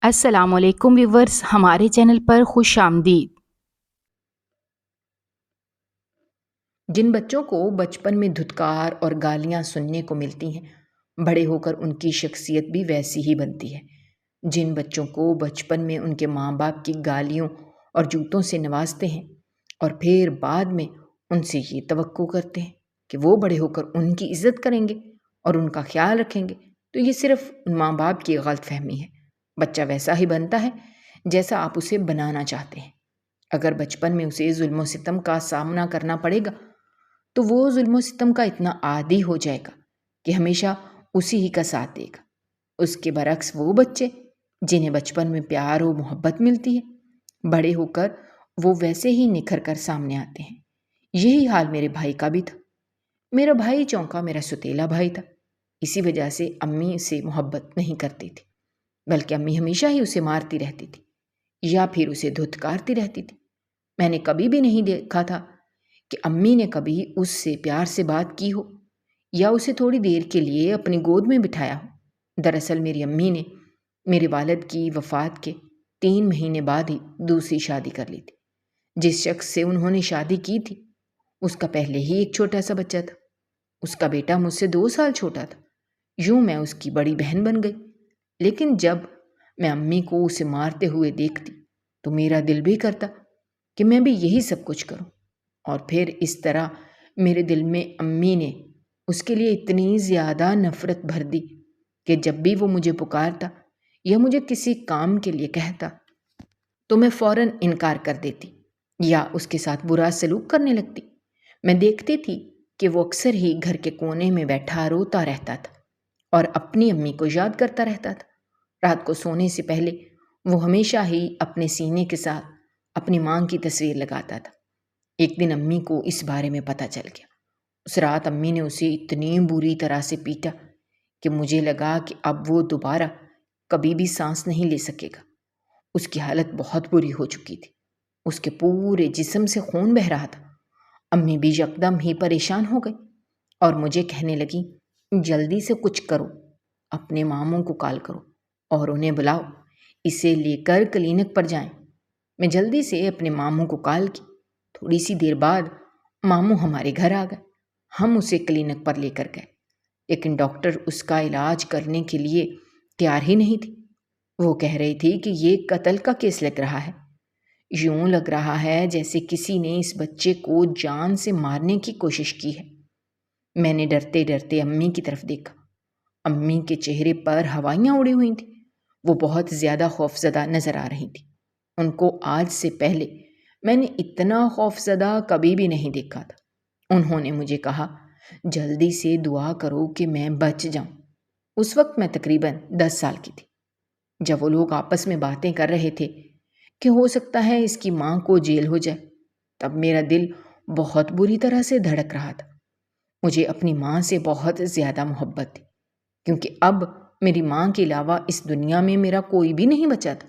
السلام علیکم ویورز، ہمارے چینل پر خوش آمدید۔ جن بچوں کو بچپن میں دھتکار اور گالیاں سننے کو ملتی ہیں، بڑے ہو کر ان کی شخصیت بھی ویسی ہی بنتی ہے۔ جن بچوں کو بچپن میں ان کے ماں باپ کی گالیوں اور جوتوں سے نوازتے ہیں اور پھر بعد میں ان سے یہ توقع کرتے ہیں کہ وہ بڑے ہو کر ان کی عزت کریں گے اور ان کا خیال رکھیں گے، تو یہ صرف ان ماں باپ کی غلط فہمی ہے۔ بچہ ویسا ہی بنتا ہے جیسا آپ اسے بنانا چاہتے ہیں۔ اگر بچپن میں اسے ظلم و ستم کا سامنا کرنا پڑے گا تو وہ ظلم و ستم کا اتنا عادی ہو جائے گا کہ ہمیشہ اسی ہی کا ساتھ دے گا۔ اس کے برعکس وہ بچے جنہیں بچپن میں پیار و محبت ملتی ہے، بڑے ہو کر وہ ویسے ہی نکھر کر سامنے آتے ہیں۔ یہی حال میرے بھائی کا بھی تھا۔ میرا بھائی چونکا میرا ستیلا بھائی تھا، اسی وجہ سے امی سے محبت نہیں کرتی تھی، بلکہ امی ہمیشہ ہی اسے مارتی رہتی تھی یا پھر اسے دھتکارتی رہتی تھی۔ میں نے کبھی بھی نہیں دیکھا تھا کہ امی نے کبھی اس سے پیار سے بات کی ہو یا اسے تھوڑی دیر کے لیے اپنی گود میں بٹھایا ہو۔ دراصل میری امی نے میرے والد کی وفات کے 3 مہینے بعد ہی دوسری شادی کر لی تھی۔ جس شخص سے انہوں نے شادی کی تھی اس کا پہلے ہی ایک چھوٹا سا بچہ تھا۔ اس کا بیٹا مجھ سے 2 سال چھوٹا تھا۔ یوں میں اس کی بڑی بہن بن گئی۔ لیکن جب میں امی کو اسے مارتے ہوئے دیکھتی تو میرا دل بھی کرتا کہ میں بھی یہی سب کچھ کروں، اور پھر اس طرح میرے دل میں امی نے اس کے لیے اتنی زیادہ نفرت بھر دی کہ جب بھی وہ مجھے پکارتا یا مجھے کسی کام کے لیے کہتا تو میں فوراً انکار کر دیتی یا اس کے ساتھ برا سلوک کرنے لگتی۔ میں دیکھتی تھی کہ وہ اکثر ہی گھر کے کونے میں بیٹھا روتا رہتا تھا اور اپنی امی کو یاد کرتا رہتا تھا۔ رات کو سونے سے پہلے وہ ہمیشہ ہی اپنے سینے کے ساتھ اپنی ماں کی تصویر لگاتا تھا۔ ایک دن امی کو اس بارے میں پتہ چل گیا۔ اس رات امی نے اسے اتنی بری طرح سے پیٹا کہ مجھے لگا کہ اب وہ دوبارہ کبھی بھی سانس نہیں لے سکے گا۔ اس کی حالت بہت بری ہو چکی تھی۔ اس کے پورے جسم سے خون بہہ رہا تھا۔ امی بھی یکدم ہی پریشان ہو گئی اور مجھے کہنے لگی، جلدی سے کچھ کرو، اپنے ماموں کو کال کرو اور انہیں بلاؤ، اسے لے کر کلینک پر جائیں۔ میں جلدی سے اپنے ماموں کو کال کی۔ تھوڑی سی دیر بعد ماموں ہمارے گھر آ گئے۔ ہم اسے کلینک پر لے کر گئے، لیکن ڈاکٹر اس کا علاج کرنے کے لیے تیار ہی نہیں تھی۔ وہ کہہ رہی تھی کہ یہ قتل کا کیس لگ رہا ہے۔ یوں لگ رہا ہے جیسے کسی نے اس بچے کو جان سے مارنے کی کوشش کی ہے۔ میں نے ڈرتے ڈرتے امی کی طرف دیکھا۔ امی کے چہرے پر ہوائیاں اڑی ہوئی تھیں۔ وہ بہت زیادہ خوفزدہ نظر آ رہی تھی۔ ان کو آج سے پہلے میں نے اتنا خوفزدہ کبھی بھی نہیں دیکھا تھا۔ انہوں نے مجھے کہا، جلدی سے دعا کرو کہ میں بچ جاؤں۔ اس وقت میں تقریباً 10 سال کی تھی۔ جب وہ لوگ آپس میں باتیں کر رہے تھے کہ ہو سکتا ہے اس کی ماں کو جیل ہو جائے، تب میرا دل بہت بری طرح سے دھڑک رہا تھا۔ مجھے اپنی ماں سے بہت زیادہ محبت تھی، کیونکہ اب میری ماں کے علاوہ اس دنیا میں میرا کوئی بھی نہیں بچا تھا۔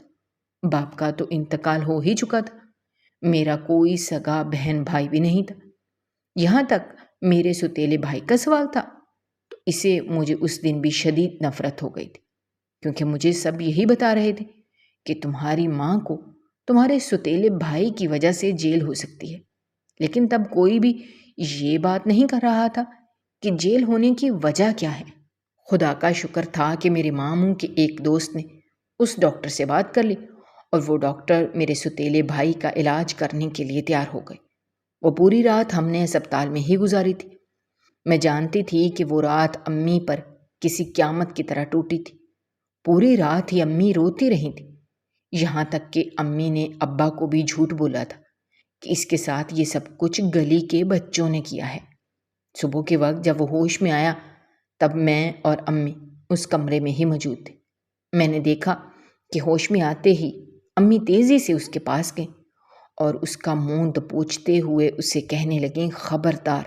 باپ کا تو انتقال ہو ہی چکا تھا۔ میرا کوئی سگا بہن بھائی بھی نہیں تھا۔ یہاں تک میرے ستیلے بھائی کا سوال تھا تو اسے مجھے اس دن بھی شدید نفرت ہو گئی تھی، کیونکہ مجھے سب یہی بتا رہے تھے کہ تمہاری ماں کو تمہارے ستیلے بھائی کی وجہ سے جیل ہو سکتی ہے، لیکن تب کوئی بھی یہ بات نہیں کر رہا تھا کہ جیل ہونے کی وجہ کیا ہے۔ خدا کا شکر تھا کہ میرے ماموں کے ایک دوست نے اس ڈاکٹر سے بات کر لی اور وہ ڈاکٹر میرے ستیلے بھائی کا علاج کرنے کے لیے تیار ہو گئے۔ وہ پوری رات ہم نے اسپتال میں ہی گزاری تھی۔ میں جانتی تھی کہ وہ رات امی پر کسی قیامت کی طرح ٹوٹی تھی۔ پوری رات ہی امی روتی رہی تھی، یہاں تک کہ امی نے ابا کو بھی جھوٹ بولا تھا کہ اس کے ساتھ یہ سب کچھ گلی کے بچوں نے کیا ہے۔ صبح کے وقت جب وہ ہوش میں آیا تب میں اور امی اس کمرے میں ہی موجود تھے۔ میں نے دیکھا کہ ہوش میں آتے ہی امی تیزی سے اس کے پاس گئیں اور اس کا منہ دبوچتے ہوئے اسے کہنے لگیں، خبردار،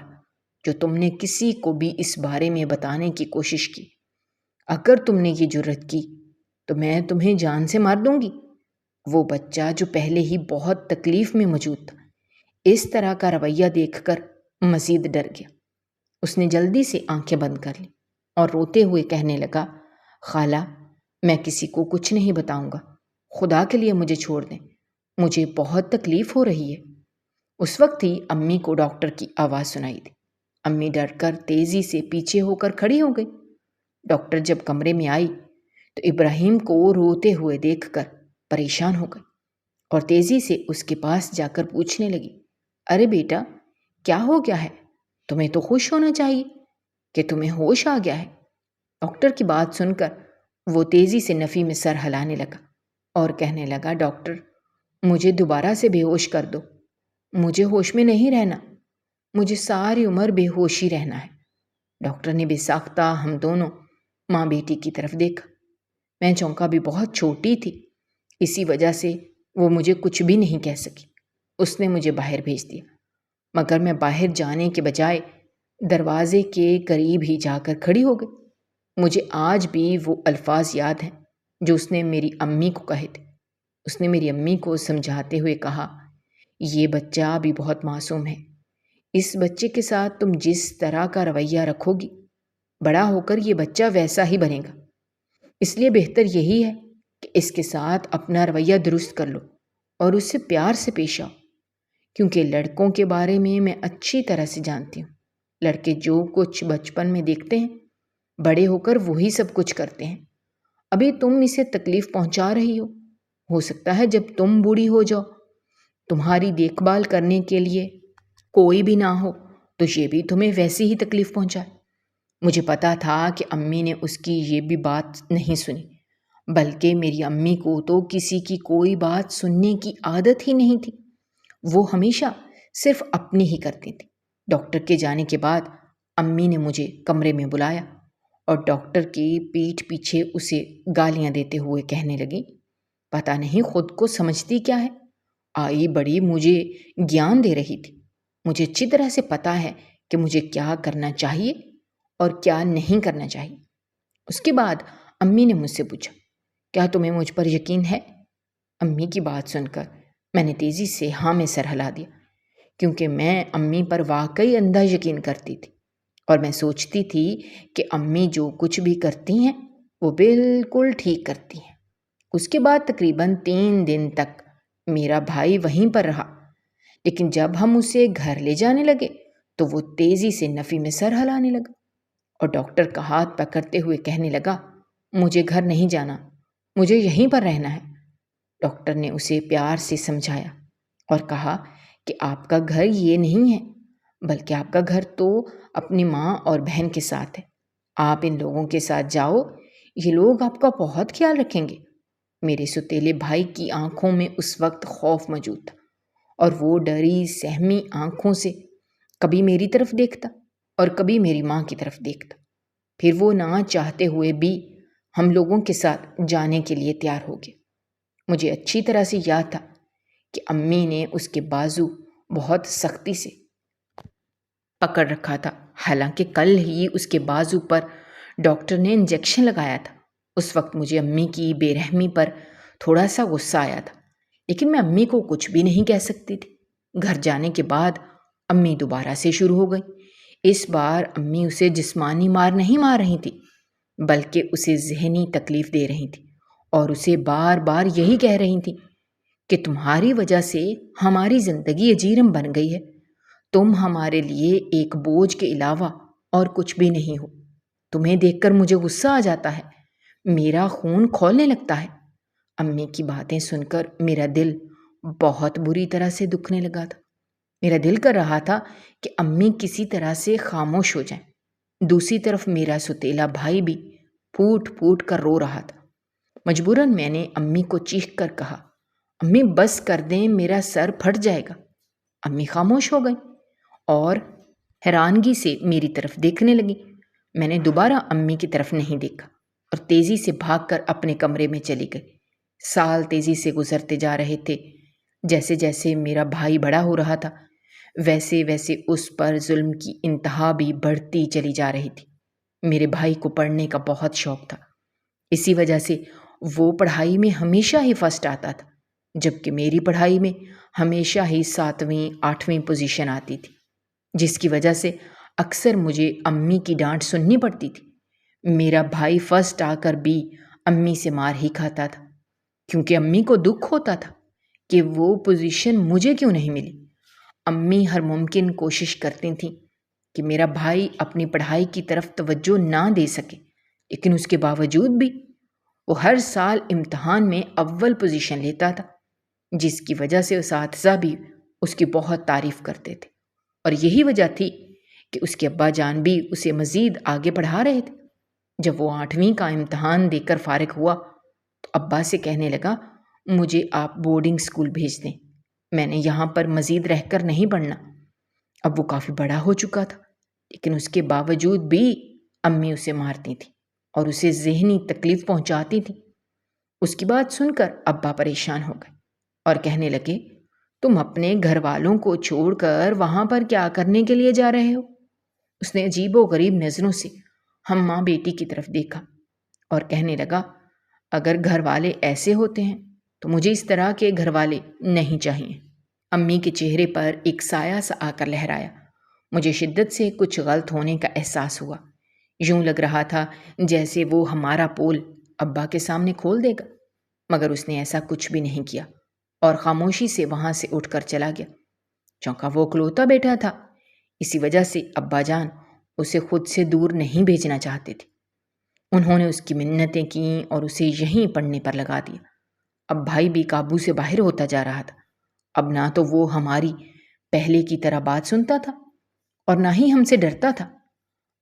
جو تم نے کسی کو بھی اس بارے میں بتانے کی کوشش کی، اگر تم نے یہ جرت کی تو میں تمہیں جان سے مار دوں گی۔ وہ بچہ جو پہلے ہی بہت تکلیف میں موجود تھا، اس طرح کا رویہ دیکھ کر مزید ڈر گیا۔ اس نے جلدی سے آنکھیں بند کر لی اور روتے ہوئے کہنے لگا، خالہ، میں کسی کو کچھ نہیں بتاؤں گا، خدا کے لیے مجھے چھوڑ دیں، مجھے بہت تکلیف ہو رہی ہے۔ اس وقت ہی امی کو ڈاکٹر کی آواز سنائی دی۔ امی ڈر کر تیزی سے پیچھے ہو کر کھڑی ہو گئی۔ ڈاکٹر جب کمرے میں آئی تو ابراہیم کو روتے ہوئے دیکھ کر پریشان ہو گئی اور تیزی سے اس کے پاس جا کر پوچھنے لگی، ارے بیٹا، کیا ہو گیا ہے؟ تمہیں تو خوش ہونا چاہیے کہ تمہیں ہوش آ گیا ہے۔ ڈاکٹر کی بات سن کر وہ تیزی سے نفی میں سر ہلانے لگا اور کہنے لگا، ڈاکٹر، مجھے دوبارہ سے بے ہوش کر دو، مجھے ہوش میں نہیں رہنا، مجھے ساری عمر بے ہوش ہی رہنا ہے۔ ڈاکٹر نے بے ساختہ ہم دونوں ماں بیٹی کی طرف دیکھا۔ میں چونکا، بھی بہت چھوٹی تھی، اسی وجہ سے وہ مجھے کچھ بھی نہیں کہہ سکی۔ اس نے مجھے باہر بھیج دیا، مگر میں باہر جانے کے بجائے دروازے کے قریب ہی جا کر کھڑی ہو گئی۔ مجھے آج بھی وہ الفاظ یاد ہیں جو اس نے میری امی کو کہے تھے۔ اس نے میری امی کو سمجھاتے ہوئے کہا، یہ بچہ ابھی بہت معصوم ہے، اس بچے کے ساتھ تم جس طرح کا رویہ رکھو گی، بڑا ہو کر یہ بچہ ویسا ہی بنے گا۔ اس لیے بہتر یہی ہے کہ اس کے ساتھ اپنا رویہ درست کر لو اور اس سے پیار سے پیش آؤ، کیونکہ لڑکوں کے بارے میں اچھی طرح سے جانتی ہوں۔ لڑکے جو کچھ بچپن میں دیکھتے ہیں، بڑے ہو کر وہی سب کچھ کرتے ہیں۔ ابھی تم اسے تکلیف پہنچا رہی ہو سکتا ہے جب تم بوڑھی ہو جاؤ، تمہاری دیکھ بھال کرنے کے لیے کوئی بھی نہ ہو، تو یہ بھی تمہیں ویسی ہی تکلیف پہنچائے۔ مجھے پتا تھا کہ امی نے اس کی یہ بھی بات نہیں سنی، بلکہ میری امی کو تو کسی کی کوئی بات سننے کی عادت ہی نہیں تھی، وہ ہمیشہ صرف اپنی ہی کرتی تھی۔ ڈاکٹر کے جانے کے بعد امی نے مجھے کمرے میں بلایا اور ڈاکٹر کی پیٹھ پیچھے اسے گالیاں دیتے ہوئے کہنے لگی، پتہ نہیں خود کو سمجھتی کیا ہے، آئی بڑی مجھے گیان دے رہی تھی۔ مجھے اچھی طرح سے پتا ہے کہ مجھے کیا کرنا چاہیے اور کیا نہیں کرنا چاہیے۔ اس کے بعد امی نے مجھ سے پوچھا، کیا تمہیں مجھ پر یقین ہے؟ امی کی بات سن کر میں نے تیزی سے ہاں میں سر ہلا دیا، کیونکہ میں امی پر واقعی اندھا یقین کرتی تھی اور میں سوچتی تھی کہ امی جو کچھ بھی کرتی ہیں وہ بالکل ٹھیک کرتی ہیں۔ اس کے بعد تقریباً 3 دن تک میرا بھائی وہیں پر رہا، لیکن جب ہم اسے گھر لے جانے لگے تو وہ تیزی سے نفی میں سر ہلانے لگا اور ڈاکٹر کا ہاتھ پکڑتے ہوئے کہنے لگا، مجھے گھر نہیں جانا، مجھے یہیں پر رہنا ہے۔ ڈاکٹر نے اسے پیار سے سمجھایا اور کہا کہ آپ کا گھر یہ نہیں ہے، بلکہ آپ کا گھر تو اپنی ماں اور بہن کے ساتھ ہے۔ آپ ان لوگوں کے ساتھ جاؤ، یہ لوگ آپ کا بہت خیال رکھیں گے۔ میرے ستیلے بھائی کی آنکھوں میں اس وقت خوف موجود تھا اور وہ ڈری سہمی آنکھوں سے کبھی میری طرف دیکھتا اور کبھی میری ماں کی طرف دیکھتا۔ پھر وہ نہ چاہتے ہوئے بھی ہم لوگوں کے ساتھ جانے کے لیے تیار ہو گیا۔ مجھے اچھی طرح سے یاد تھا کہ امی نے اس کے بازو بہت سختی سے پکڑ رکھا تھا، حالانکہ کل ہی اس کے بازو پر ڈاکٹر نے انجیکشن لگایا تھا۔ اس وقت مجھے امی کی بے رحمی پر تھوڑا سا غصہ آیا تھا، لیکن میں امی کو کچھ بھی نہیں کہہ سکتی تھی۔ گھر جانے کے بعد امی دوبارہ سے شروع ہو گئی۔ اس بار امی اسے جسمانی مار نہیں مار رہی تھی، بلکہ اسے ذہنی تکلیف دے رہی تھی اور اسے بار بار یہی کہہ رہی تھی کہ تمہاری وجہ سے ہماری زندگی اجیرم بن گئی ہے، تم ہمارے لیے ایک بوجھ کے علاوہ اور کچھ بھی نہیں ہو۔ تمہیں دیکھ کر مجھے غصہ آ جاتا ہے، میرا خون کھولنے لگتا ہے۔ امی کی باتیں سن کر میرا دل بہت بری طرح سے دکھنے لگا تھا۔ میرا دل کر رہا تھا کہ امی کسی طرح سے خاموش ہو جائیں۔ دوسری طرف میرا ستیلا بھائی بھی پھوٹ پھوٹ کر رو رہا تھا۔ مجبوراً میں نے امی کو چیخ کر کہا، امی بس کر دیں، میرا سر پھٹ جائے گا۔ امی خاموش ہو گئی اور حیرانگی سے میری طرف دیکھنے لگی۔ میں نے دوبارہ امی کی طرف نہیں دیکھا اور تیزی سے بھاگ کر اپنے کمرے میں چلی گئی۔ سال تیزی سے گزرتے جا رہے تھے۔ جیسے جیسے میرا بھائی بڑا ہو رہا تھا، ویسے ویسے اس پر ظلم کی انتہا بھی بڑھتی چلی جا رہی تھی۔ میرے بھائی کو پڑھنے کا بہت شوق تھا، اسی وجہ سے وہ پڑھائی میں ہمیشہ ہی فرسٹ آتا تھا، جبکہ میری پڑھائی میں ہمیشہ ہی 7ویں 8ویں پوزیشن آتی تھی، جس کی وجہ سے اکثر مجھے امی کی ڈانٹ سننی پڑتی تھی۔ میرا بھائی فرسٹ آ کر بھی امی سے مار ہی کھاتا تھا۔ کیونکہ امی کو دکھ ہوتا تھا کہ وہ پوزیشن مجھے کیوں نہیں ملی۔ امی ہر ممکن کوشش کرتی تھیں کہ میرا بھائی اپنی پڑھائی کی طرف توجہ نہ دے سکے، لیکن اس کے باوجود بھی وہ ہر سال امتحان میں اول پوزیشن لیتا تھا، جس کی وجہ سے اساتذہ بھی اس کی بہت تعریف کرتے تھے، اور یہی وجہ تھی کہ اس کے ابا جان بھی اسے مزید آگے پڑھا رہے تھے۔ جب وہ 8ویں کا امتحان دے کر فارغ ہوا تو ابا سے کہنے لگا، مجھے آپ بورڈنگ اسکول بھیج دیں، میں نے یہاں پر مزید رہ کر نہیں پڑھنا۔ اب وہ کافی بڑا ہو چکا تھا، لیکن اس کے باوجود بھی امی اسے مارتی تھیں اور اسے ذہنی تکلیف پہنچاتی تھیں۔ اس کی بات سن کر ابا پریشان ہو گئے اور کہنے لگے، تم اپنے گھر والوں کو چھوڑ کر وہاں پر کیا کرنے کے لیے جا رہے ہو؟ اس نے عجیب و غریب نظروں سے ہم ماں بیٹی کی طرف دیکھا اور کہنے لگا، اگر گھر والے ایسے ہوتے ہیں تو مجھے اس طرح کے گھر والے نہیں چاہیے۔ امی کے چہرے پر ایک سایہ سا آ کر لہرایا۔ مجھے شدت سے کچھ غلط ہونے کا احساس ہوا۔ یوں لگ رہا تھا جیسے وہ ہمارا پول ابا کے سامنے کھول دے گا، مگر اس نے ایسا کچھ بھی نہیں کیا اور خاموشی سے وہاں سے اٹھ کر چلا گیا۔ چونکہ وہ اکلوتا بیٹا تھا، اسی وجہ سے ابا جان اسے خود سے دور نہیں بھیجنا چاہتے تھے۔ انہوں نے اس کی منتیں کیں اور اسے یہیں پڑھنے پر لگا دیا۔ اب بھائی بھی قابو سے باہر ہوتا جا رہا تھا۔ اب نہ تو وہ ہماری پہلے کی طرح بات سنتا تھا اور نہ ہی ہم سے ڈرتا تھا،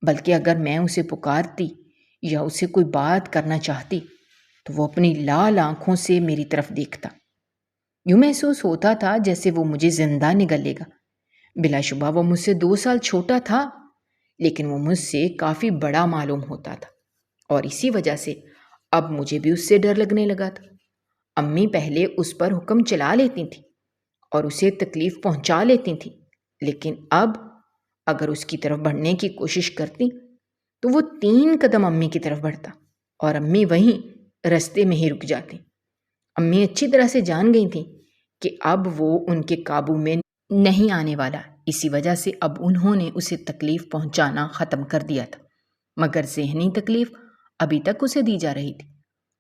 بلکہ اگر میں اسے پکارتی یا اسے کوئی بات کرنا چاہتی تو وہ اپنی لال آنکھوں سے میری طرف دیکھتا۔ یوں محسوس ہوتا تھا جیسے وہ مجھے زندہ نگل لے گا۔ بلا شبہ وہ مجھ سے 2 سال چھوٹا تھا، لیکن وہ مجھ سے کافی بڑا معلوم ہوتا تھا، اور اسی وجہ سے اب مجھے بھی اس سے ڈر لگنے لگا تھا۔ امی پہلے اس پر حکم چلا لیتی تھیں اور اسے تکلیف پہنچا لیتی تھیں، لیکن اب اگر اس کی طرف بڑھنے کی کوشش کرتی تو وہ 3 قدم امی کی طرف بڑھتا اور امی وہیں رستے میں ہی رک جاتی۔ امی اچھی طرح سے جان گئی تھیں کہ اب وہ ان کے قابو میں نہیں آنے والا، اسی وجہ سے اب انہوں نے اسے تکلیف پہنچانا ختم کر دیا تھا، مگر ذہنی تکلیف ابھی تک اسے دی جا رہی تھی۔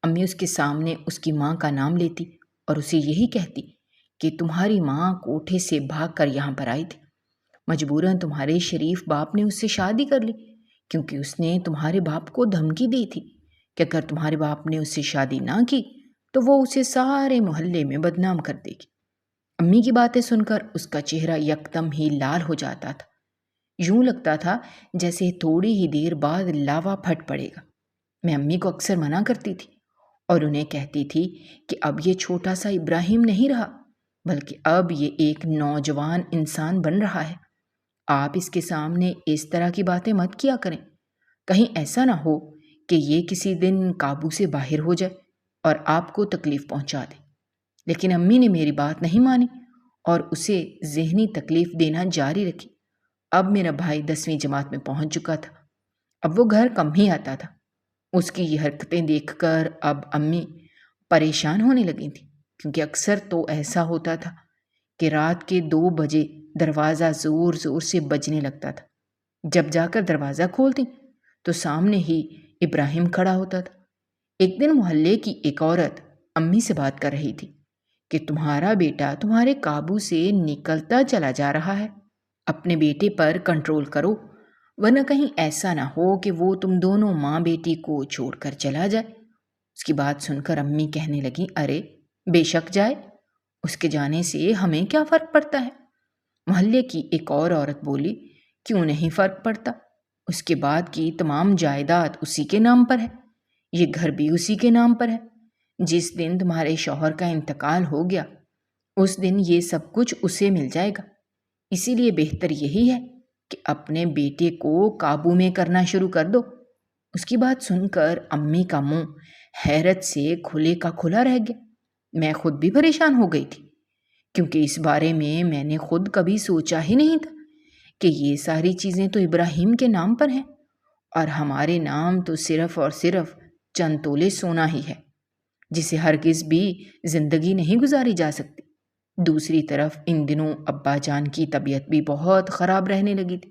امی اس کے سامنے اس کی ماں کا نام لیتی اور اسے یہی کہتی کہ تمہاری ماں کوٹھے سے بھاگ کر یہاں پر آئی تھی، مجبوراً تمہارے شریف باپ نے اس سے شادی کر لی، کیونکہ اس نے تمہارے باپ کو دھمکی دی تھی کہ اگر تمہارے باپ نے اس سے شادی نہ کی تو وہ اسے سارے محلے میں بدنام کر دے گی۔ امی کی باتیں سن کر اس کا چہرہ یکدم ہی لال ہو جاتا تھا۔ یوں لگتا تھا جیسے تھوڑی ہی دیر بعد لاوا پھٹ پڑے گا۔ میں امی کو اکثر منع کرتی تھی اور انہیں کہتی تھی کہ اب یہ چھوٹا سا ابراہیم نہیں رہا، بلکہ اب یہ ایک نوجوان انسان بن رہا ہے۔ آپ اس کے سامنے اس طرح کی باتیں مت کیا کریں، کہیں ایسا نہ ہو کہ یہ کسی دن قابو سے باہر ہو جائے اور آپ کو تکلیف پہنچا دے۔ لیکن امی نے میری بات نہیں مانی اور اسے ذہنی تکلیف دینا جاری رکھی۔ اب میرا بھائی 10ویں جماعت میں پہنچ چکا تھا، اب وہ گھر کم ہی آتا تھا۔ اس کی یہ حرکتیں دیکھ کر اب امی پریشان ہونے لگی تھیں، کیونکہ اکثر تو ایسا ہوتا تھا کہ رات کے 2 بجے دروازہ زور زور سے بجنے لگتا تھا۔ جب جا کر دروازہ کھولتی تو سامنے ہی ابراہیم کھڑا ہوتا تھا۔ ایک دن محلے کی ایک عورت امی سے بات کر رہی تھی کہ تمہارا بیٹا تمہارے قابو سے نکلتا چلا جا رہا ہے، اپنے بیٹے پر کنٹرول کرو، ورنہ کہیں ایسا نہ ہو کہ وہ تم دونوں ماں بیٹی کو چھوڑ کر چلا جائے۔ اس کی بات سن کر امی کہنے لگی، ارے بے شک جائے، اس کے جانے سے ہمیں کیا فرق پڑتا ہے؟ محلے کی ایک اور عورت بولی، کیوں نہیں فرق پڑتا؟ اس کے بعد کی تمام جائیداد اسی کے نام پر ہے، یہ گھر بھی اسی کے نام پر ہے۔ جس دن تمہارے شوہر کا انتقال ہو گیا اس دن یہ سب کچھ اسے مل جائے گا، اسی لیے بہتر یہی ہے کہ اپنے بیٹے کو قابو میں کرنا شروع کر دو۔ اس کی بات سن کر امی کا منہ حیرت سے کھلے کا کھلا رہ گیا۔ میں خود بھی پریشان ہو گئی تھی، کیونکہ اس بارے میں نے خود کبھی سوچا ہی نہیں تھا کہ یہ ساری چیزیں تو ابراہیم کے نام پر ہیں اور ہمارے نام تو صرف اور صرف چند تولے سونا ہی ہے، جسے ہرگز بھی زندگی نہیں گزاری جا سکتی۔ دوسری طرف ان دنوں ابا جان کی طبیعت بھی بہت خراب رہنے لگی تھی،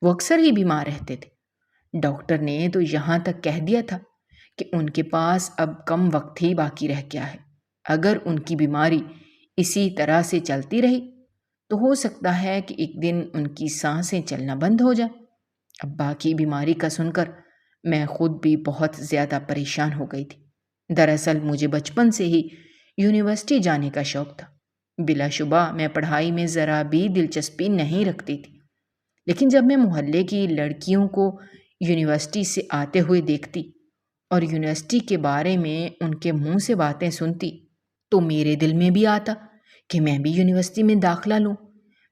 وہ اکثر ہی بیمار رہتے تھے۔ ڈاکٹر نے تو یہاں تک کہہ دیا تھا کہ ان کے پاس اب کم وقت ہی باقی رہ گیا ہے۔ اگر ان کی بیماری اسی طرح سے چلتی رہی تو ہو سکتا ہے کہ ایک دن ان کی سانسیں چلنا بند ہو جائیں۔ ابا کی بیماری کا سن کر میں خود بھی بہت زیادہ پریشان ہو گئی تھی۔ دراصل مجھے بچپن سے ہی یونیورسٹی جانے کا شوق تھا۔ بلا شبہ میں پڑھائی میں ذرا بھی دلچسپی نہیں رکھتی تھی، لیکن جب میں محلے کی لڑکیوں کو یونیورسٹی سے آتے ہوئے دیکھتی اور یونیورسٹی کے بارے میں ان کے منہ سے باتیں سنتی تو میرے دل میں بھی آتا کہ میں بھی یونیورسٹی میں داخلہ لوں۔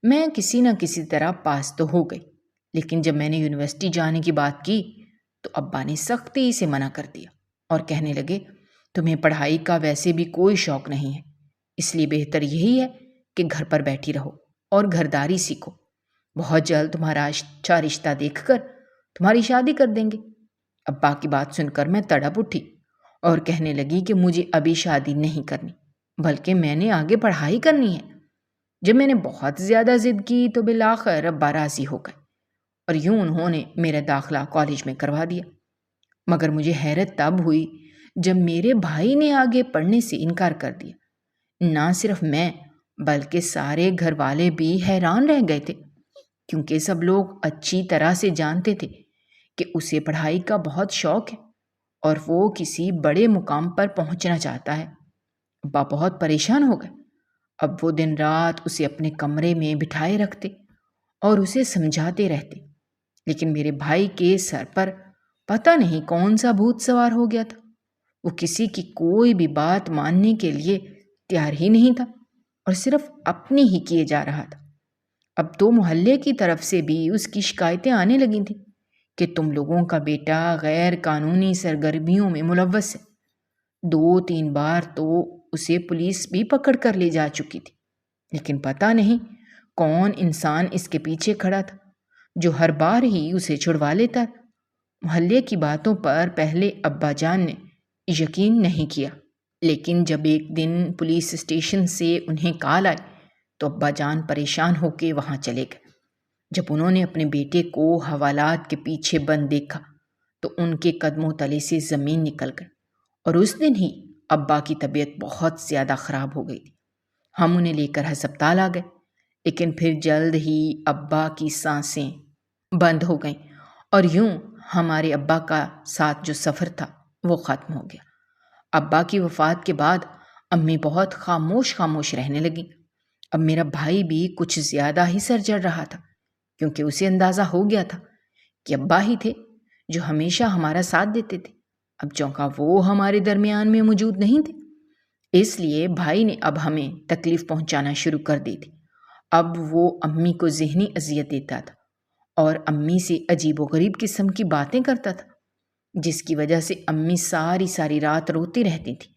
میں کسی نہ کسی طرح پاس تو ہو گئی، لیکن جب میں نے یونیورسٹی جانے کی بات کی تو ابا نے سختی سے منع کر دیا اور کہنے لگے، تمہیں پڑھائی کا ویسے بھی کوئی شوق نہیں ہے، اس لیے بہتر یہی ہے کہ گھر پر بیٹھی رہو اور گھرداری سیکھو۔ بہت جلد تمہارا اچھا رشتہ دیکھ کر تمہاری شادی کر دیں گے۔ ابا کی بات سن کر میں تڑپ اٹھی اور کہنے لگی کہ مجھے ابھی شادی نہیں کرنی، بلکہ میں نے آگے پڑھائی کرنی ہے۔ جب میں نے بہت زیادہ ضد کی تو بالآخر ابا راضی ہو گئے اور یوں انہوں نے میرا داخلہ کالج میں کروا دیا۔ مگر مجھے حیرت تب ہوئی جب میرے بھائی نے آگے پڑھنے سے انکار کر دیا۔ نہ صرف میں بلکہ سارے گھر والے بھی حیران رہ گئے تھے، کیونکہ سب لوگ اچھی طرح سے جانتے تھے کہ اسے پڑھائی کا بہت شوق ہے اور وہ کسی بڑے مقام پر پہنچنا چاہتا ہے۔ ابا بہت پریشان ہو گئے۔ اب وہ دن رات اسے اپنے کمرے میں بٹھائے رکھتے اور اسے سمجھاتے رہتے، لیکن میرے بھائی کے سر پر پتہ نہیں کون سا بھوت سوار ہو گیا تھا۔ وہ کسی کی کوئی بھی بات ماننے کے لیے تیار ہی نہیں تھا اور صرف اپنی ہی کیے جا رہا تھا۔ اب تو محلے کی طرف سے بھی اس کی شکایتیں آنے لگی تھیں کہ تم لوگوں کا بیٹا غیر قانونی سرگرمیوں میں ملوث ہے۔ 2-3 بار تو اسے پولیس بھی پکڑ کر لے جا چکی تھی، لیکن پتہ نہیں کون انسان اس کے پیچھے کھڑا تھا جو ہر بار ہی اسے چھڑوا لیتا۔ محلے کی باتوں پر پہلے ابا جان نے یقین نہیں کیا، لیکن جب ایک دن پولیس اسٹیشن سے انہیں کال آئی تو ابا جان پریشان ہو کے وہاں چلے گئے۔ جب انہوں نے اپنے بیٹے کو حوالات کے پیچھے بند دیکھا تو ان کے قدموں تلے سے زمین نکل گئی اور اس دن ہی ابا کی طبیعت بہت زیادہ خراب ہو گئی تھی۔ ہم انہیں لے کر ہسپتال آ گئے، لیکن پھر جلد ہی ابا کی سانسیں بند ہو گئیں اور یوں ہمارے ابا کا ساتھ جو سفر تھا وہ ختم ہو گیا۔ ابا کی وفات کے بعد امی بہت خاموش رہنے لگیں۔ اب میرا بھائی بھی کچھ زیادہ ہی سر جڑ رہا تھا، کیونکہ اسے اندازہ ہو گیا تھا کہ ابا ہی تھے جو ہمیشہ ہمارا ساتھ دیتے تھے، اب چونکہ وہ ہمارے درمیان میں موجود نہیں تھے، اس لیے بھائی نے اب ہمیں تکلیف پہنچانا شروع کر دی تھی۔ اب وہ امی کو ذہنی اذیت دیتا تھا اور امی سے عجیب و غریب قسم کی باتیں کرتا تھا، جس کی وجہ سے امی ساری رات روتی رہتی تھی،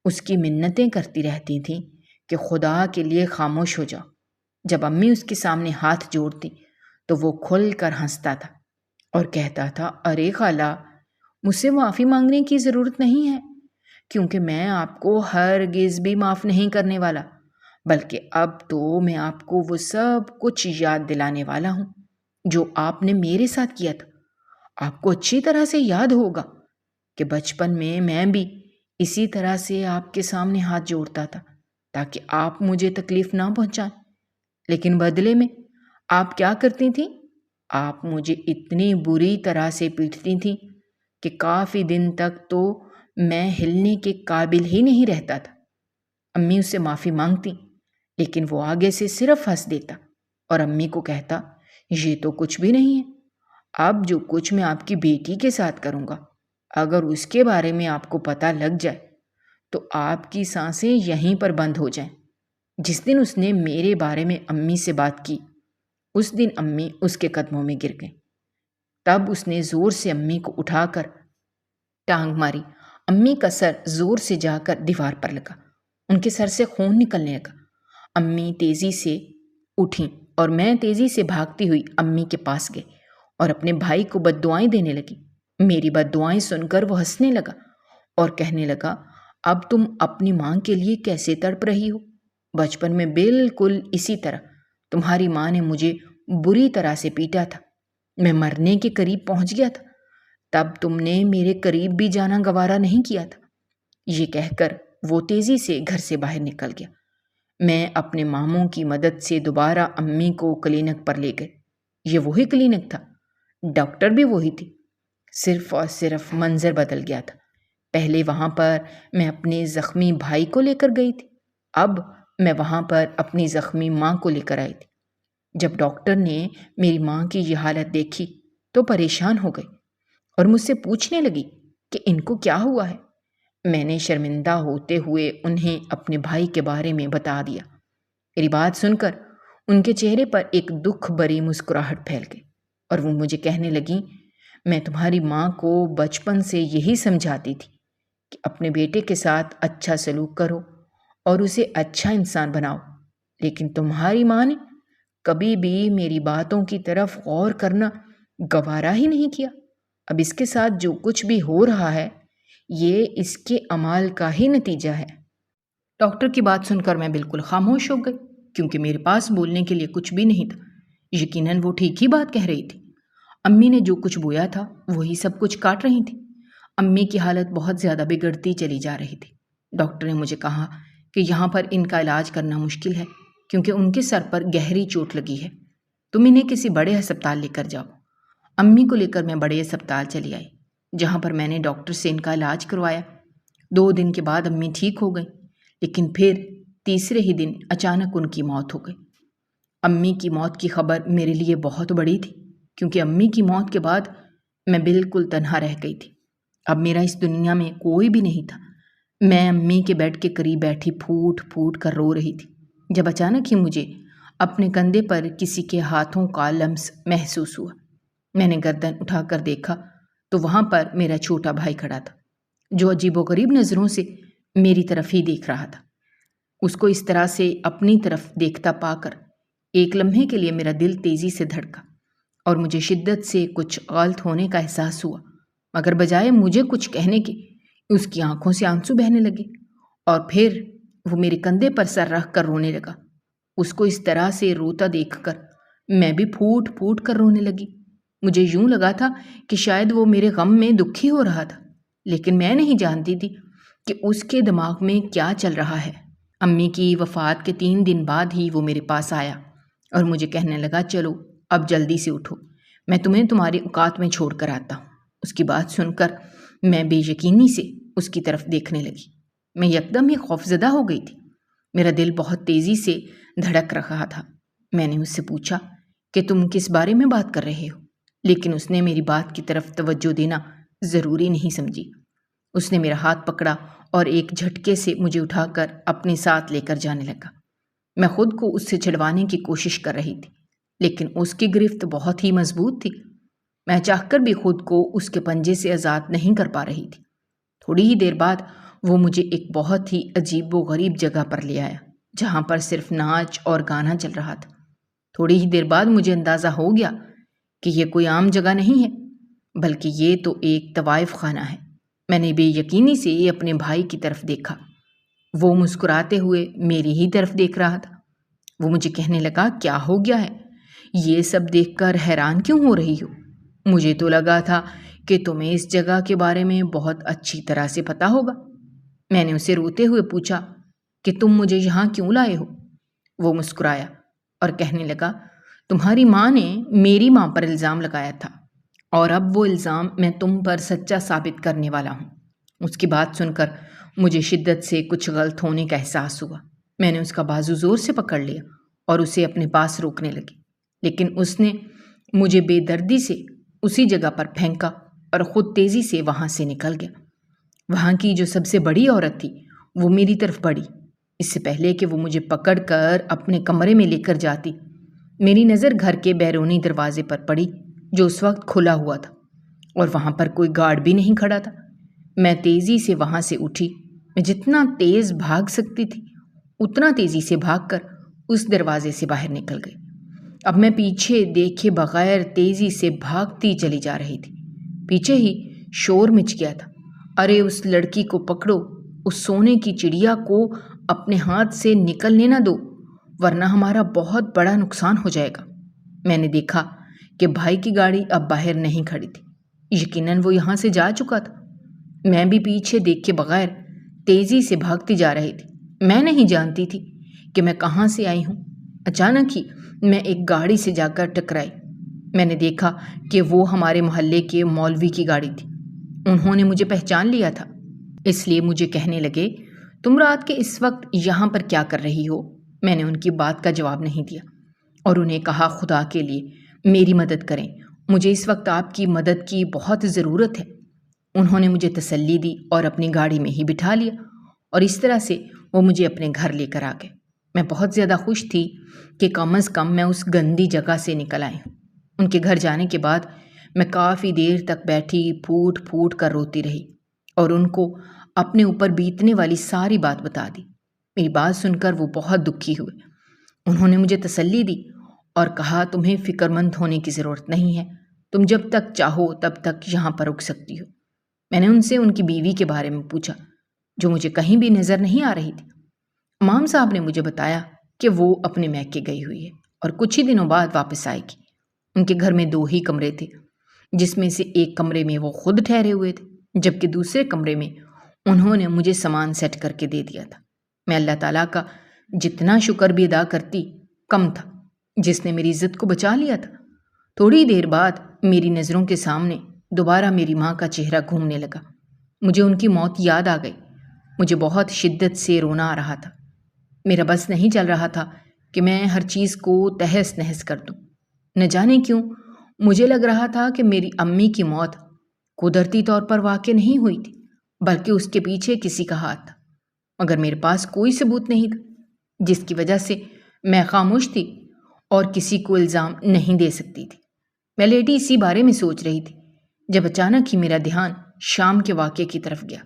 اس کی منتیں کرتی رہتی تھیں کہ خدا کے لیے خاموش ہو جاؤ۔ جب امی اس کے سامنے ہاتھ جوڑتی تو وہ کھل کر ہنستا تھا اور کہتا تھا، ارے خالہ، مجھ سے معافی مانگنے کی ضرورت نہیں ہے، کیونکہ میں آپ کو ہرگز بھی معاف نہیں کرنے والا، بلکہ اب تو میں آپ کو وہ سب کچھ یاد دلانے والا ہوں جو آپ نے میرے ساتھ کیا تھا۔ آپ کو اچھی طرح سے یاد ہوگا کہ بچپن میں میں بھی اسی طرح سے آپ کے سامنے ہاتھ جوڑتا تھا تاکہ آپ مجھے تکلیف نہ پہنچائیں، لیکن بدلے میں آپ کیا کرتی تھیں؟ آپ مجھے اتنی بری طرح سے پیٹتی تھیں کہ کافی دن تک تو میں ہلنے کے قابل ہی نہیں رہتا تھا۔ امی اس سے معافی مانگتی، لیکن وہ آگے سے صرف ہنس دیتا اور امی کو کہتا، یہ تو کچھ بھی نہیں ہے، اب جو کچھ میں آپ کی بیٹی کے ساتھ کروں گا، اگر اس کے بارے میں آپ کو پتہ لگ جائے تو آپ کی سانسیں یہیں پر بند ہو جائیں۔ جس دن اس نے میرے بارے میں امی سے بات کی، اس دن امی اس کے قدموں میں گر گئیں۔ تب اس نے زور سے امی کو اٹھا کر ٹانگ ماری۔ امی کا سر زور سے جا کر دیوار پر لگا، ان کے سر سے خون نکلنے لگا۔ امی تیزی سے اٹھیں اور میں تیزی سے بھاگتی ہوئی امی کے پاس گئی اور اپنے بھائی کو بد دعائیں دینے لگی۔ میری بد دعائیں سن کر وہ ہنسنے لگا اور کہنے لگا، اب تم اپنی ماں کے لیے کیسے تڑپ رہی ہو؟ بچپن میں بالکل اسی طرح تمہاری ماں نے مجھے بری طرح سے پیٹا تھا، میں مرنے کے قریب پہنچ گیا تھا، تب تم نے میرے قریب بھی جانا گوارا نہیں کیا تھا۔ یہ کہہ کر وہ تیزی سے گھر سے باہر نکل گیا۔ میں اپنے ماموں کی مدد سے دوبارہ امی کو کلینک پر لے گئے۔ یہ وہی کلینک تھا، ڈاکٹر بھی وہی تھی، صرف اور صرف منظر بدل گیا تھا۔ پہلے وہاں پر میں اپنے زخمی بھائی کو لے کر گئی تھی، اب میں وہاں پر اپنی زخمی ماں کو لے کر آئی تھی۔ جب ڈاکٹر نے میری ماں کی یہ حالت دیکھی تو پریشان ہو گئی اور مجھ سے پوچھنے لگی کہ ان کو کیا ہوا ہے۔ میں نے شرمندہ ہوتے ہوئے انہیں اپنے بھائی کے بارے میں بتا دیا۔ میری بات سن کر ان کے چہرے پر ایک دکھ بھری مسکراہٹ پھیل گئی اور وہ مجھے کہنے لگیں، میں تمہاری ماں کو بچپن سے یہی سمجھاتی تھی کہ اپنے بیٹے کے ساتھ اچھا سلوک کرو اور اسے اچھا انسان بناؤ، لیکن تمہاری ماں نے کبھی بھی میری باتوں کی طرف غور کرنا گوارا ہی نہیں کیا۔ اب اس کے ساتھ جو کچھ بھی ہو رہا ہے یہ اس کے اعمال کا ہی نتیجہ ہے۔ ڈاکٹر کی بات سن کر میں بالکل خاموش ہو گئی، کیونکہ میرے پاس بولنے کے لیے کچھ بھی نہیں تھا۔ یقیناً وہ ٹھیک ہی بات کہہ رہی تھی۔ امی نے جو کچھ بویا تھا وہی سب کچھ کاٹ رہی تھی۔ امی کی حالت بہت زیادہ بگڑتی چلی جا رہی تھی۔ ڈاکٹر نے مجھے کہا کہ یہاں پر ان کا علاج کرنا مشکل ہے کیونکہ ان کے سر پر گہری چوٹ لگی ہے، تم انہیں کسی بڑے ہسپتال لے کر جاؤ۔ امی کو لے کر میں بڑے ہسپتال چلی آئی، جہاں پر میں نے ڈاکٹر سے ان کا علاج کروایا۔ 2 دن کے بعد امی ٹھیک ہو گئی، لیکن پھر تیسرے ہی دن اچانک ان کی موت ہو گئی۔ امی کی موت کی خبر میرے لیے بہت بڑی تھی، کیونکہ امی کی موت کے بعد میں بالکل تنہا رہ گئی تھی۔ اب میرا اس دنیا میں کوئی بھی نہیں تھا۔ میں امی کے بیڈ کے قریب بیٹھی پھوٹ پھوٹ کر رو رہی تھی، جب اچانک ہی مجھے اپنے کندھے پر کسی کے ہاتھوں کا لمس محسوس ہوا۔ میں نے گردن اٹھا کر دیکھا تو وہاں پر میرا چھوٹا بھائی کھڑا تھا، جو عجیب و غریب نظروں سے میری طرف ہی دیکھ رہا تھا۔ اس کو اس طرح سے اپنی طرف دیکھتا پا کر ایک لمحے کے لیے میرا دل تیزی سے دھڑکا اور مجھے شدت سے کچھ غلط ہونے کا احساس ہوا، مگر بجائے مجھے کچھ کہنے کے اس کی آنکھوں سے آنسو بہنے لگے اور پھر وہ میرے کندھے پر سر رکھ کر رونے لگا۔ اس کو اس طرح سے روتا دیکھ کر میں بھی پھوٹ پھوٹ کر رونے لگی۔ مجھے یوں لگا تھا کہ شاید وہ میرے غم میں دکھی ہو رہا تھا، لیکن میں نہیں جانتی تھی کہ اس کے دماغ میں کیا چل رہا ہے۔ امی کی وفات کے 3 دن بعد ہی وہ میرے پاس آیا اور مجھے کہنے لگا، چلو اب جلدی سے اٹھو، میں تمہیں تمہاری اوقات میں چھوڑ کر آتا ہوں۔ اس کی بات سن کر میں بے یقینی سے اس کی طرف دیکھنے لگی۔ میں یکدم ہی خوفزدہ ہو گئی تھی، میرا دل بہت تیزی سے دھڑک رہا تھا۔ میں نے اس سے پوچھا کہ تم کس بارے میں بات کر رہے ہو، لیکن اس نے میری بات کی طرف توجہ دینا ضروری نہیں سمجھی۔ اس نے میرا ہاتھ پکڑا اور ایک جھٹکے سے مجھے اٹھا کر اپنے ساتھ لے کر جانے لگا۔ میں خود کو اس سے چھڑوانے کی کوشش کر رہی تھی، لیکن اس کی گرفت بہت ہی مضبوط تھی۔ میں چاہ کر بھی خود کو اس کے پنجے سے آزاد نہیں کر پا رہی تھی۔ تھوڑی ہی دیر بعد وہ مجھے ایک بہت ہی عجیب و غریب جگہ پر لے آیا، جہاں پر صرف ناچ اور گانا چل رہا تھا۔ تھوڑی ہی دیر بعد مجھے اندازہ ہو گیا کہ یہ کوئی عام جگہ نہیں ہے، بلکہ یہ تو ایک طوائف خانہ ہے۔ میں نے بے یقینی سے اپنے بھائی کی طرف دیکھا، وہ مسکراتے ہوئے میری ہی طرف دیکھ رہا تھا۔ وہ مجھے کہنے لگا، کیا ہو گیا ہے؟ یہ سب دیکھ کر حیران کیوں ہو رہی ہو؟ مجھے تو لگا تھا کہ تمہیں اس جگہ کے بارے میں بہت اچھی طرح سے پتہ ہوگا۔ میں نے اسے روتے ہوئے پوچھا کہ تم مجھے یہاں کیوں لائے ہو؟ وہ مسکرایا اور کہنے لگا، تمہاری ماں نے میری ماں پر الزام لگایا تھا اور اب وہ الزام میں تم پر سچا ثابت کرنے والا ہوں۔ اس کی بات سن کر مجھے شدت سے کچھ غلط ہونے کا احساس ہوا۔ میں نے اس کا بازو زور سے پکڑ لیا اور اسے اپنے پاس روکنے لگی، لیکن اس نے مجھے بے دردی سے اسی جگہ پر پھینکا اور خود تیزی سے وہاں سے نکل گیا۔ وہاں کی جو سب سے بڑی عورت تھی وہ میری طرف بڑھی۔ اس سے پہلے کہ وہ مجھے پکڑ کر اپنے کمرے میں لے کر جاتی، میری نظر گھر کے بیرونی دروازے پر پڑی، جو اس وقت کھلا ہوا تھا اور وہاں پر کوئی گارڈ بھی نہیں کھڑا تھا۔ میں تیزی سے وہاں سے اٹھی۔ میں جتنا تیز بھاگ سکتی تھی اتنا تیزی سے بھاگ کر اس دروازے سے باہر نکل گئی۔ اب میں پیچھے دیکھے بغیر تیزی سے بھاگتی چلی جا رہی تھی۔ پیچھے ہی شور مچ گیا تھا، ارے اس لڑکی کو پکڑو، اس سونے کی چڑیا کو اپنے ہاتھ سے نکلنے نہ دو، ورنہ ہمارا بہت بڑا نقصان ہو جائے گا۔ میں نے دیکھا کہ بھائی کی گاڑی اب باہر نہیں کھڑی تھی، یقیناً وہ یہاں سے جا چکا تھا۔ میں بھی پیچھے دیکھے بغیر تیزی سے بھاگتی جا رہی تھی۔ میں نہیں جانتی تھی کہ میں کہاں سے آئی ہوں۔ اچانک ہی میں ایک گاڑی سے جا کر ٹکرائی۔ میں نے دیکھا کہ وہ ہمارے محلے کے مولوی کی گاڑی تھی۔ انہوں نے مجھے پہچان لیا تھا، اس لیے مجھے کہنے لگے، تم رات کے اس وقت یہاں پر کیا کر رہی ہو؟ میں نے ان کی بات کا جواب نہیں دیا اور انہیں کہا، خدا کے لیے میری مدد کریں، مجھے اس وقت آپ کی مدد کی بہت ضرورت ہے۔ انہوں نے مجھے تسلی دی اور اپنی گاڑی میں ہی بٹھا لیا، اور اس طرح سے وہ مجھے اپنے گھر لے کر آ گئے۔ میں بہت زیادہ خوش تھی کہ کم از کم میں اس گندی جگہ سے نکل آئی ہوں۔ ان کے گھر جانے کے بعد میں کافی دیر تک بیٹھی پھوٹ پھوٹ کر روتی رہی اور ان کو اپنے اوپر بیتنے والی ساری بات بتا دی۔ میری بات سن کر وہ بہت دکھی ہوئے۔ انہوں نے مجھے تسلی دی اور کہا، تمہیں فکر مند ہونے کی ضرورت نہیں ہے، تم جب تک چاہو تب تک یہاں پر رک سکتی ہو۔ میں نے ان سے ان کی بیوی کے بارے میں پوچھا، جو مجھے کہیں بھی نظر نہیں آ رہی تھی۔ امام صاحب نے مجھے بتایا کہ وہ اپنے میکے گئی ہوئی ہے اور کچھ ہی دنوں بعد واپس آئے گی۔ ان کے گھر میں 2 ہی کمرے تھے، جس میں سے ایک کمرے میں وہ خود ٹھہرے ہوئے تھے، جبکہ دوسرے کمرے میں انہوں نے مجھے سامان سیٹ کر کے دے دیا تھا۔ میں اللہ تعالیٰ کا جتنا شکر بھی ادا کرتی کم تھا، جس نے میری عزت کو بچا لیا تھا۔ تھوڑی دیر بعد میری نظروں کے سامنے دوبارہ میری ماں کا چہرہ گھومنے لگا۔ مجھے ان کی موت یاد آ گئی۔ مجھے بہت شدت سے رونا آ رہا تھا۔ میرا بس نہیں چل رہا تھا کہ میں ہر چیز کو تہس نہس کر دوں۔ نہ جانے کیوں مجھے لگ رہا تھا کہ میری امی کی موت قدرتی طور پر واقع نہیں ہوئی تھی، بلکہ اس کے پیچھے کسی کا ہاتھ تھا، مگر میرے پاس کوئی ثبوت نہیں تھا، جس کی وجہ سے میں خاموش تھی اور کسی کو الزام نہیں دے سکتی تھی۔ میں لیٹی اسی بارے میں سوچ رہی تھی جب اچانک ہی میرا دھیان شام کے واقعے کی طرف گیا،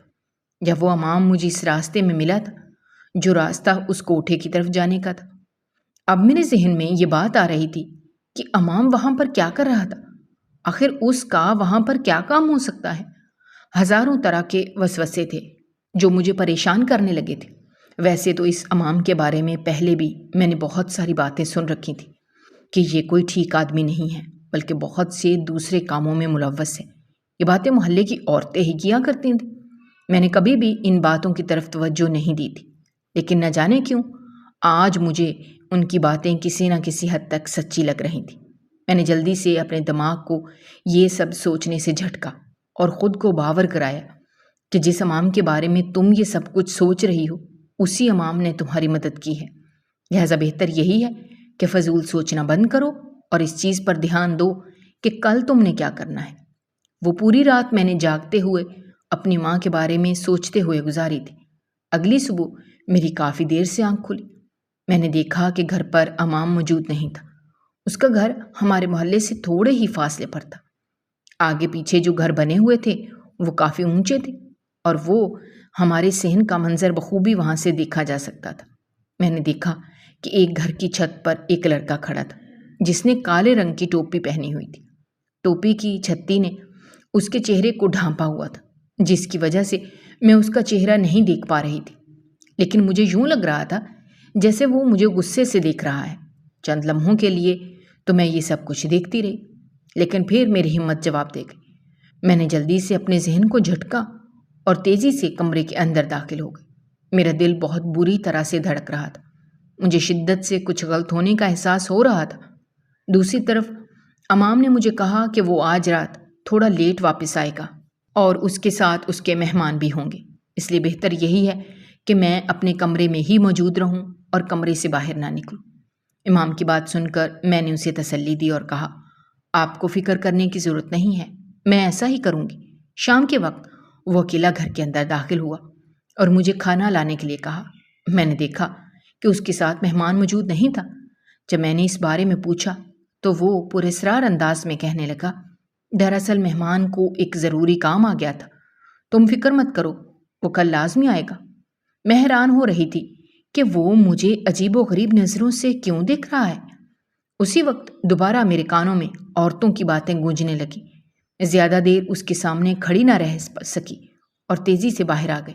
جب وہ امام مجھے اس راستے میں ملا تھا جو راستہ اس کوٹھے کی طرف جانے کا تھا۔ اب میرے ذہن میں یہ بات آ رہی تھی کہ امام وہاں پر کیا کر رہا تھا؟ آخر اس کا وہاں پر کیا کام ہو سکتا ہے؟ ہزاروں طرح کے وسوسے تھے جو مجھے پریشان کرنے لگے تھے۔ ویسے تو اس امام کے بارے میں پہلے بھی میں نے بہت ساری باتیں سن رکھی تھیں کہ یہ کوئی ٹھیک آدمی نہیں ہے، بلکہ بہت سے دوسرے کاموں میں ملوث ہے۔ یہ باتیں محلے کی عورتیں ہی کیا کرتی تھیں۔ میں نے کبھی بھی ان باتوں کی طرف توجہ نہیں دی تھی، لیکن نہ جانے کیوں آج مجھے ان کی باتیں کسی نہ کسی حد تک سچی لگ رہی تھیں۔ میں نے جلدی سے اپنے دماغ کو یہ سب سوچنے سے جھٹکا اور خود کو باور کرایا کہ جس امام کے بارے میں تم یہ سب کچھ سوچ رہی ہو، اسی امام نے تمہاری مدد کی ہے۔ لہٰذا بہتر یہی ہے کہ فضول سوچنا بند کرو اور اس چیز پر دھیان دو کہ کل تم نے کیا کرنا ہے۔ وہ پوری رات میں نے جاگتے ہوئے اپنی ماں کے بارے میں سوچتے ہوئے گزاری تھی۔ اگلی صبح میری کافی دیر سے آنکھ کھلی۔ میں نے دیکھا کہ گھر پر امام موجود نہیں تھا۔ اس کا گھر ہمارے محلے سے تھوڑے ہی فاصلے پر تھا۔ آگے پیچھے جو گھر بنے ہوئے تھے وہ کافی اونچے تھے اور وہ ہمارے صحن کا منظر بخوبی وہاں سے دیکھا جا سکتا تھا۔ میں نے دیکھا کہ ایک گھر کی چھت پر ایک لڑکا کھڑا تھا جس نے کالے رنگ کی ٹوپی پہنی ہوئی تھی۔ ٹوپی کی چھتری نے اس کے چہرے کو ڈھانپا ہوا تھا، جس کی وجہ سے میں اس کا چہرہ نہیں دیکھ پا رہی تھی، لیکن مجھے یوں لگ رہا تھا جیسے وہ مجھے غصے سے دیکھ رہا ہے۔ چند لمحوں کے لیے تو میں یہ سب کچھ دیکھتی رہی، لیکن پھر میری ہمت جواب دے گئی۔ میں نے جلدی سے اپنے ذہن کو جھٹکا اور تیزی سے کمرے کے اندر داخل ہو گئی۔ میرا دل بہت بری طرح سے دھڑک رہا تھا۔ مجھے شدت سے کچھ غلط ہونے کا احساس ہو رہا تھا۔ دوسری طرف امام نے مجھے کہا کہ وہ آج رات تھوڑا لیٹ واپس آئے گا اور اس کے ساتھ اس کے مہمان بھی ہوں گے، اس لیے بہتر یہی ہے کہ میں اپنے کمرے میں ہی موجود رہوں اور کمرے سے باہر نہ نکلوں۔ امام کی بات سن کر میں نے اسے تسلی دی اور کہا، آپ کو فکر کرنے کی ضرورت نہیں ہے، میں ایسا ہی کروں گی۔ شام کے وقت وہ اکیلا گھر کے اندر داخل ہوا اور مجھے کھانا لانے کے لیے کہا۔ میں نے دیکھا کہ اس کے ساتھ مہمان موجود نہیں تھا۔ جب میں نے اس بارے میں پوچھا تو وہ پراسرار انداز میں کہنے لگا، دراصل مہمان کو ایک ضروری کام آ گیا تھا، تم فکر مت کرو، وہ کل لازمی آئے گا۔ میں حیران ہو رہی تھی کہ وہ مجھے عجیب و غریب نظروں سے کیوں دیکھ رہا ہے۔ اسی وقت دوبارہ میرے کانوں میں عورتوں کی باتیں گونجنے لگیں۔ زیادہ دیر اس کے سامنے کھڑی نہ رہ سکی اور تیزی سے باہر آ گئی۔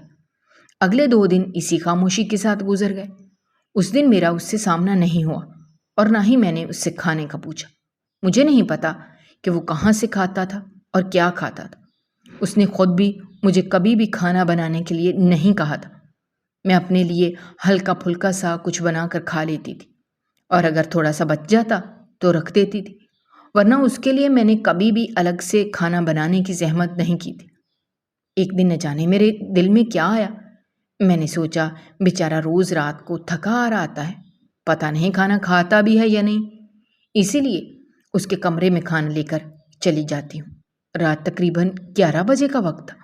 اگلے 2 دن اسی خاموشی کے ساتھ گزر گئے۔ اس دن میرا اس سے سامنا نہیں ہوا اور نہ ہی میں نے اس سے کھانے کا پوچھا۔ مجھے نہیں پتا کہ وہ کہاں سے کھاتا تھا اور کیا کھاتا تھا۔ اس نے خود بھی مجھے کبھی بھی کھانا بنانے کے لیے نہیں کہا تھا۔ میں اپنے لیے ہلکا پھلکا سا کچھ بنا کر کھا لیتی تھی، اور اگر تھوڑا سا بچ جاتا تو رکھ دیتی تھی، ورنہ اس کے لیے میں نے کبھی بھی الگ سے کھانا بنانے کی زحمت نہیں کی تھی۔ ایک دن نہ جانے میرے دل میں کیا آیا، میں نے سوچا بیچارہ روز رات کو تھکا آ رہا آتا ہے، پتہ نہیں کھانا کھاتا بھی ہے یا نہیں، اسی لیے اس کے کمرے میں کھانا لے کر چلی جاتی ہوں۔ رات تقریباً 11 بجے کا وقت تھا۔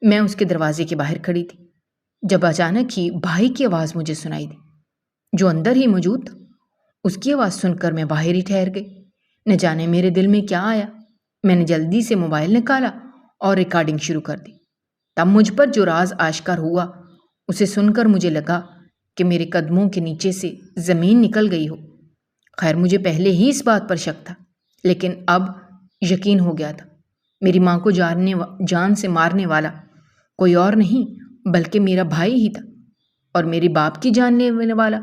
میں اس کے دروازے کے باہر کھڑی تھی جب اچانک ہی بھائی کی آواز مجھے سنائی دی، جو اندر ہی موجود تھا۔ اس کی آواز سن کر میں باہر ہی ٹھہر گئی۔ نہ جانے میرے دل میں کیا آیا، میں نے جلدی سے موبائل نکالا اور ریکارڈنگ شروع کر دی۔ تب مجھ پر جو راز آشکار ہوا اسے سن کر مجھے لگا کہ میرے قدموں کے نیچے سے زمین نکل گئی ہو۔ خیر مجھے پہلے ہی اس بات پر شک تھا، لیکن اب یقین ہو گیا تھا۔ میری ماں کو جان سے مارنے والا کوئی اور نہیں بلکہ میرا بھائی ہی تھا، اور میرے باپ کی جان لینے والا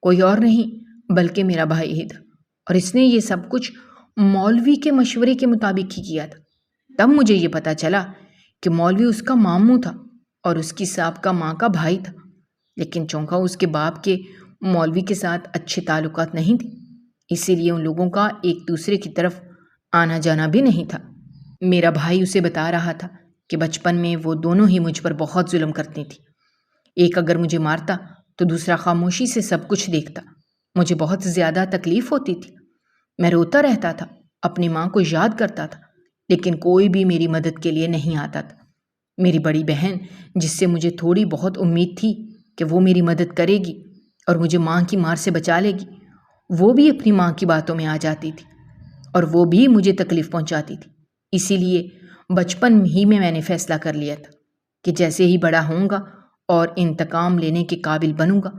کوئی اور نہیں بلکہ میرا بھائی ہی تھا، اور اس نے یہ سب کچھ مولوی کے مشورے کے مطابق ہی کیا تھا۔ تب مجھے یہ پتہ چلا کہ مولوی اس کا ماموں تھا اور اس کی سابقہ ماں کا بھائی تھا، لیکن چونکہ اس کے باپ کے مولوی کے ساتھ اچھے تعلقات نہیں تھے، اسی لیے ان لوگوں کا ایک دوسرے کی طرف آنا جانا بھی نہیں تھا۔ میرا بھائی اسے بتا رہا تھا کہ بچپن میں وہ دونوں ہی مجھ پر بہت ظلم کرتی تھی۔ ایک اگر مجھے مارتا تو دوسرا خاموشی سے سب کچھ دیکھتا۔ مجھے بہت زیادہ تکلیف ہوتی تھی، میں روتا رہتا تھا، اپنی ماں کو یاد کرتا تھا، لیکن کوئی بھی میری مدد کے لیے نہیں آتا تھا۔ میری بڑی بہن جس سے مجھے تھوڑی بہت امید تھی کہ وہ میری مدد کرے گی اور مجھے ماں کی مار سے بچا لے گی، وہ بھی اپنی ماں کی باتوں میں آ جاتی تھی اور وہ بھی مجھے تکلیف پہنچاتی تھی۔ اسی لیے بچپن ہی میں نے فیصلہ کر لیا تھا کہ جیسے ہی بڑا ہوں گا اور انتقام لینے کے قابل بنوں گا،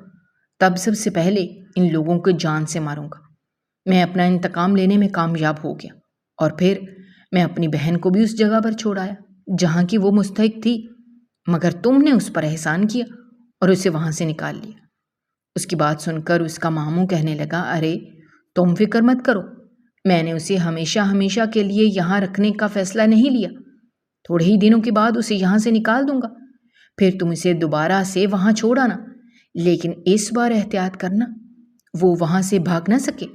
تب سب سے پہلے ان لوگوں کو جان سے ماروں گا۔ میں اپنا انتقام لینے میں کامیاب ہو گیا، اور پھر میں اپنی بہن کو بھی اس جگہ پر چھوڑ آیا جہاں کی وہ مستحق تھی، مگر تم نے اس پر احسان کیا اور اسے وہاں سے نکال لیا۔ اس کی بات سن کر اس کا ماموں کہنے لگا، ارے تم فکر مت کرو، میں نے اسے ہمیشہ ہمیشہ کے لیے یہاں رکھنے کا فیصلہ نہیں لیا، تھوڑے ہی دنوں کے بعد اسے یہاں سے نکال دوں گا، پھر تم اسے دوبارہ سے وہاں چھوڑ آنا، لیکن اس بار احتیاط کرنا وہ وہاں سے بھاگ نہ سکے۔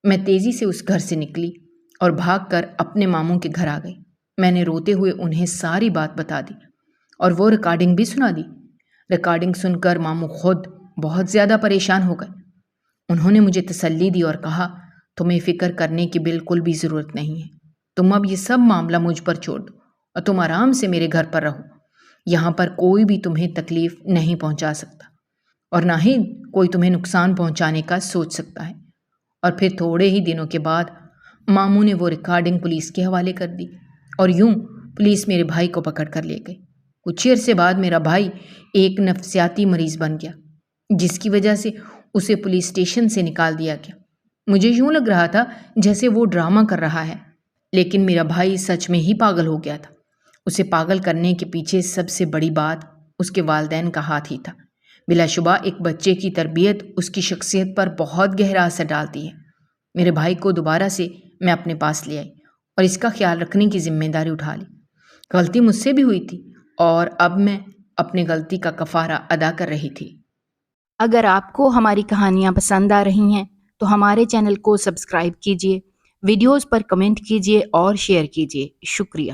میں تیزی سے اس گھر سے نکلی اور بھاگ کر اپنے ماموں کے گھر آ گئی۔ میں نے روتے ہوئے انہیں ساری بات بتا دی اور وہ ریکارڈنگ بھی سنا دی۔ ریکارڈنگ سن کر ماموں خود بہت زیادہ پریشان ہو گئے۔ انہوں نے مجھے تسلی دی اور کہا، تمہیں فکر کرنے کی بالکل بھی ضرورت نہیں ہے، تم اب یہ سب معاملہ مجھ پر چھوڑ دو اور تم آرام سے میرے گھر پر رہو، یہاں پر کوئی بھی تمہیں تکلیف نہیں پہنچا سکتا اور نہ ہی کوئی تمہیں نقصان پہنچانے کا سوچ سکتا ہے۔ اور پھر تھوڑے ہی دنوں کے بعد ماموں نے وہ ریکارڈنگ پولیس کے حوالے کر دی اور یوں پولیس میرے بھائی کو پکڑ کر لے گئی۔ کچھ عرصے بعد میرا بھائی ایک نفسیاتی مریض بن گیا، جس کی وجہ سے اسے پولیس اسٹیشن سے نکال دیا گیا۔ مجھے یوں لگ رہا تھا جیسے وہ ڈرامہ کر رہا ہے، لیکن میرا بھائی سچ میں ہی پاگل ہو گیا تھا۔ اسے پاگل کرنے کے پیچھے سب سے بڑی بات اس کے والدین کا ہاتھ ہی تھا۔ بلا شبہ ایک بچے کی تربیت اس کی شخصیت پر بہت گہرا اثر ڈالتی ہے۔ میرے بھائی کو دوبارہ سے میں اپنے پاس لے آئی اور اس کا خیال رکھنے کی ذمہ داری اٹھا لی۔ غلطی مجھ سے بھی ہوئی تھی اور اب میں اپنی غلطی کا کفارہ ادا کر رہی تھی۔ اگر آپ کو ہماری کہانیاں پسند آ رہی ہیں تو ہمارے چینل کو سبسکرائب کیجیے، ویڈیوز پر کمنٹ کیجیے اور شیئر کیجیے۔ شکریہ۔